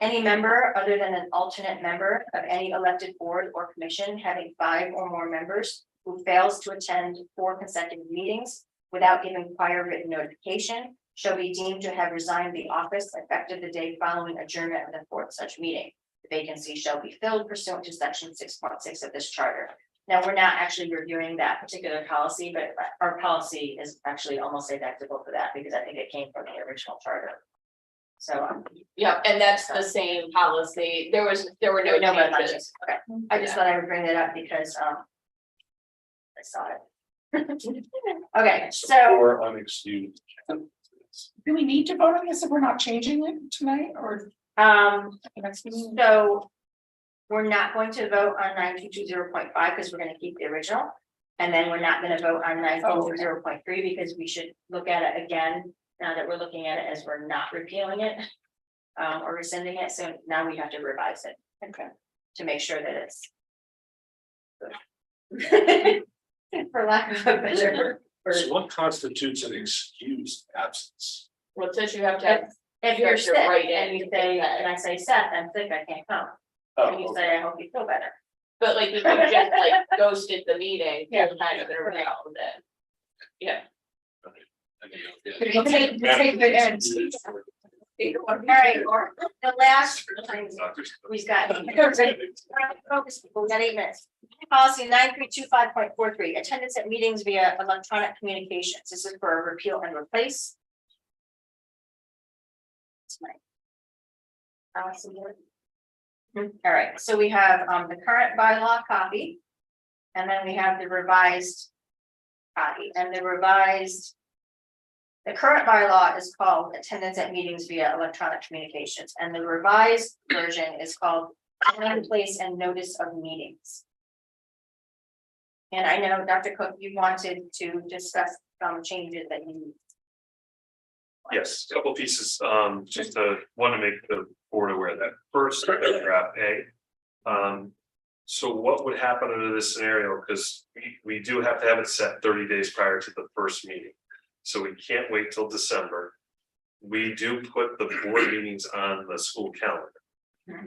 Any member other than an alternate member of any elected board or commission having 5 or more members who fails to attend 4 consecutive meetings without giving prior written notification shall be deemed to have resigned the office effective the day following adjournment of the 4th such meeting. The vacancy shall be filled pursuant to section 6.6 of this charter. Now, we're not actually reviewing that particular policy, but our policy is actually almost identical to that because I think it came from the original charter. So, Yeah, and that's the same policy. There were no no red lines. changes. Okay, I just thought I would bring that up because I saw it. Okay, so Or unexcused. Do we need to vote on this if we're not changing it tonight or the next meeting? so we're not going to vote on 9220.5 because we're going to keep the original. And then we're not going to vote on 9220.3 because we should look at it again now that we're looking at it as we're not repealing it. Or rescinding it, so now we have to revise it Okay. to make sure that it's. good. For lack of a better word. So what constitutes an excused absence? Well, it says you have to have, If You you're have to sick write it and you and say, say that. and I say, Seth, I'm sick, I can't come. And you Oh, say, I hope you feel better. but like if you just like ghosted the meeting, Yeah. you're kind of around then. Yeah, We'll take the end. All right, the last, we've got. Focus, people, we got 8 minutes. Policy 9325.43, attendance at meetings via electronic communications. This is for a repeal and replace. That's my policy here. All right, so we have the current bylaw copy. And then we have the revised copy and the revised. The current bylaw is called attendance at meetings via electronic communications, and the revised version is called time, place, and notice of meetings. And I know, Dr. Cook, you wanted to discuss some changes that you. Yes, a couple pieces, just want to make the board aware that first paragraph A. So what would happen under this scenario, because we do have to have it set 30 days prior to the first meeting. So we can't wait till December. We do put the board meetings on the school calendar.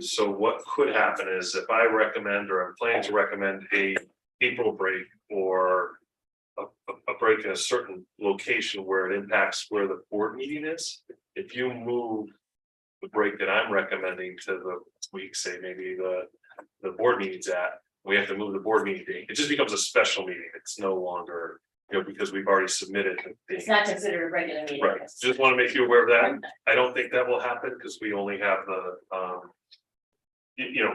So what could happen is if I recommend, or I'm planning to recommend a April break or a break in a certain location where it impacts where the board meeting is, if you move the break that I'm recommending to the week, say maybe the board meeting's at, we have to move the board meeting date. It just becomes a special meeting. It's no longer because we've already submitted. It's not considered a regular meeting. Right, just want to make you aware of that. I don't think that will happen because we only have the,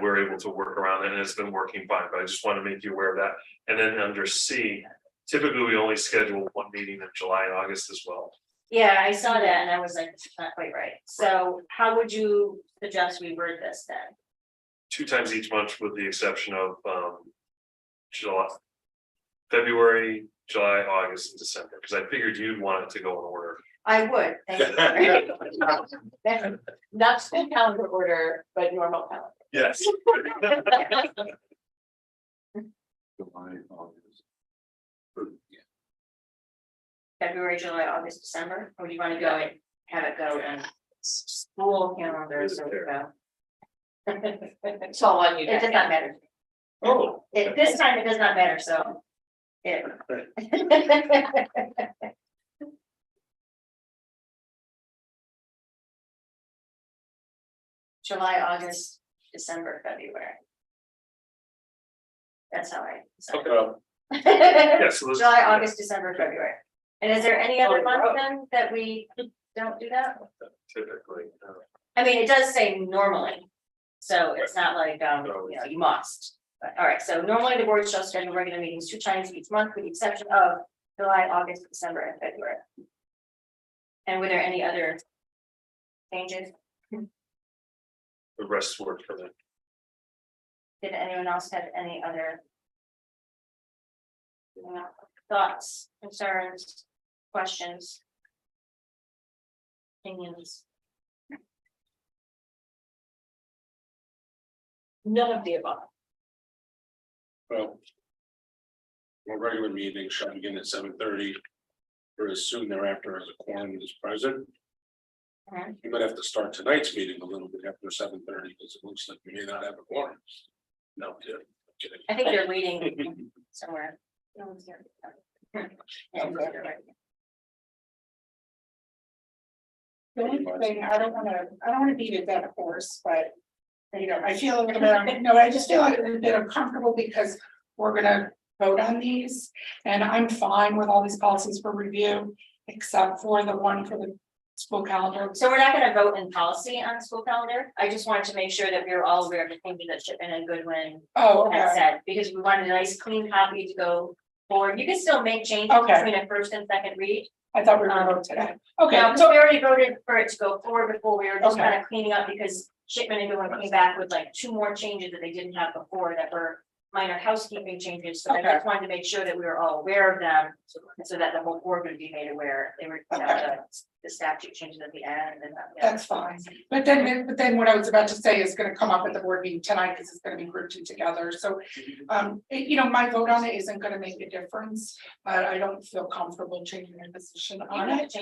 we're able to work around it and it's been working fine, but I just want to make you aware of that. And then under C, typically we only schedule one meeting in July and August as well. Yeah, I saw that and I was like, it's not quite right. So how would you suggest we word this then? 2 times each month with the exception of July, February, July, August, and December, because I figured you'd want it to go in order. I would, thank you. Not school calendar order, but normal calendar. Yes. February, July, August, December, or do you want to go and have it go in school calendar, so we go? It's all on you. It does not matter. Oh. This time it does not matter, so. It. July, August, December, February. That's how I. Yeah, so let's- July, August, December, February. And is there any other month then that we don't do that? Typically, I mean, it does say normally. So it's not like, you must. But, all right, so normally the board shall schedule regular meetings 2 times each month with the exception of July, August, December, and February. And were there any other changes? the rest work for them. Did anyone else have any other thoughts, concerns, questions? Opinions? None of the above. Well. Our regular meeting shall begin at 7:30. Or as soon thereafter as a quorum is present. Mhm. You might have to start tonight's meeting a little bit after 7:30 because it looks like we may not have a quorum. No, I'm kidding. I think they're waiting somewhere. No one's here. The only thing, I don't wanna beat a dead horse, but. I feel a little bit, no, I just feel like a little bit uncomfortable because we're gonna vote on these. And I'm fine with all these policies for review, except for the one for the school calendar. So we're not gonna vote in policy on the school calendar. I just wanted to make sure that we were all aware of the things that Shipman and Goodwin Oh, had okay, said, because we wanted a nice clean copy to go forward. You can still make changes Okay. between a first and second read. I thought we were gonna vote today. Okay, No, so, we already voted for it to go forward before. We were just Okay. kind of cleaning up because Shipman and Goodwin came back with like 2 more changes that they didn't have before that were minor housekeeping changes. So I Okay. just wanted to make sure that we were all aware of them, so that the whole board would be made aware. They were, the statute changes at the end and. that's fine. But then what I was about to say is gonna come up at the board meeting tonight, because it's gonna be grouped in together, so. My vote on it isn't gonna make a difference, but I don't feel comfortable changing my position on it.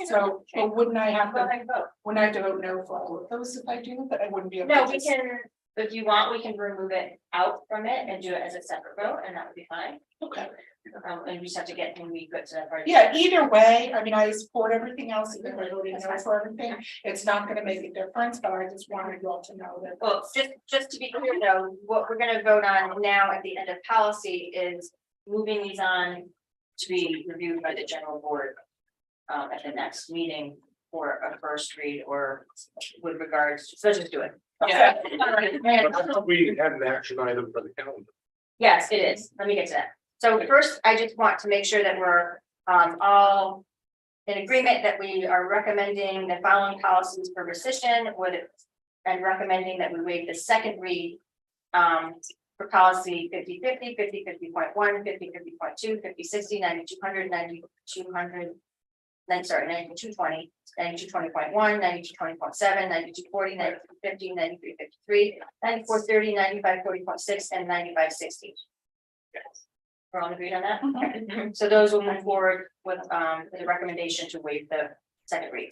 So, but wouldn't I have Go to, ahead and vote. wouldn't I have to vote no for all of those if I do, but I wouldn't be able to. No, we just- can, if you want, we can remove it out from it and do it as a separate vote, and that would be fine. Okay, And we just have to get when we get to that part. yeah, either way, I mean, I support everything else, even though I voted no for everything, it's not gonna make a difference, but I just wanted you all to know that. Well, just to be clear though, what we're gonna vote on now at the end of policy is moving these on to be reviewed by the general board. At the next meeting for a first read or with regards, so let's just do it. Yeah. I thought we had an action item for the calendar. Yes, it is. Let me get to that. So first, I just want to make sure that we're all in agreement that we are recommending the following policies for rescission and recommending that we waive the second read for policy 50-50, 50-50.1, 50-50.2, 50-60, 9200, 9200. 9220, 9220.1, 9220.7, 9240, 9250, 9353, 9430, 9540.6, and 9560. We're all agreed on that? Okay. So those will move forward with the recommendation to waive the second read.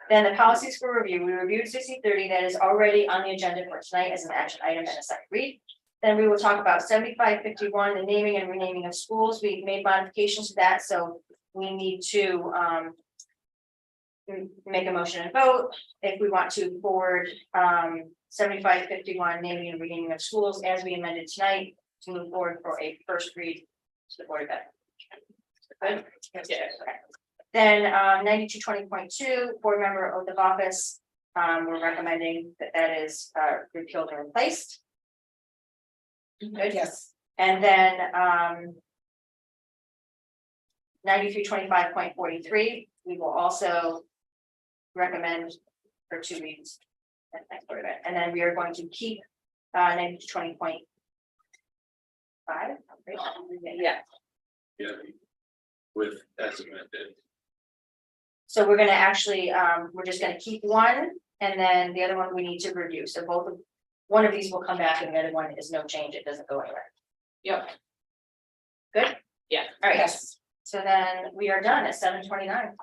Then the policies for review, we reviewed 6030 that is already on the agenda for tonight as an action item and a second read. Then we will talk about 7551, the naming and renaming of schools. We made modifications to that, so we need to make a motion and vote if we want to forward 7551 naming and renaming of schools as we amended tonight to move forward for a first read to the Board of Ed. Good. Yeah. Okay. Then 9220.2, board member oath of office. We're recommending that that is repealed and replaced. Good. Yes, And then 9325.43, we will also recommend for 2 weeks. And then we are going to keep 9220.5. Yeah. Yeah. With as amended. So we're gonna actually, we're just gonna keep one, and then the other one we need to review, so both of, one of these will come back, and the other one is no change, it doesn't go anywhere. Yep. Good? Yeah. All right, yes. so then we are done at 7:29.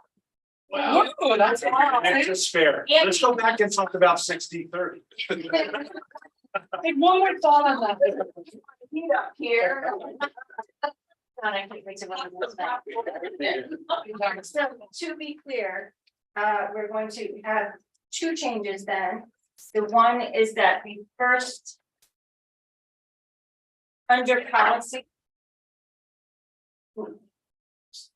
Wow. Oh, that's. That's just fair. Yeah. Let's go back and talk about 60-30. One more thought on that. Meet up here. God, I can't wait to look at this back. So to be clear, we're going to have 2 changes then. The one is that the first under policy.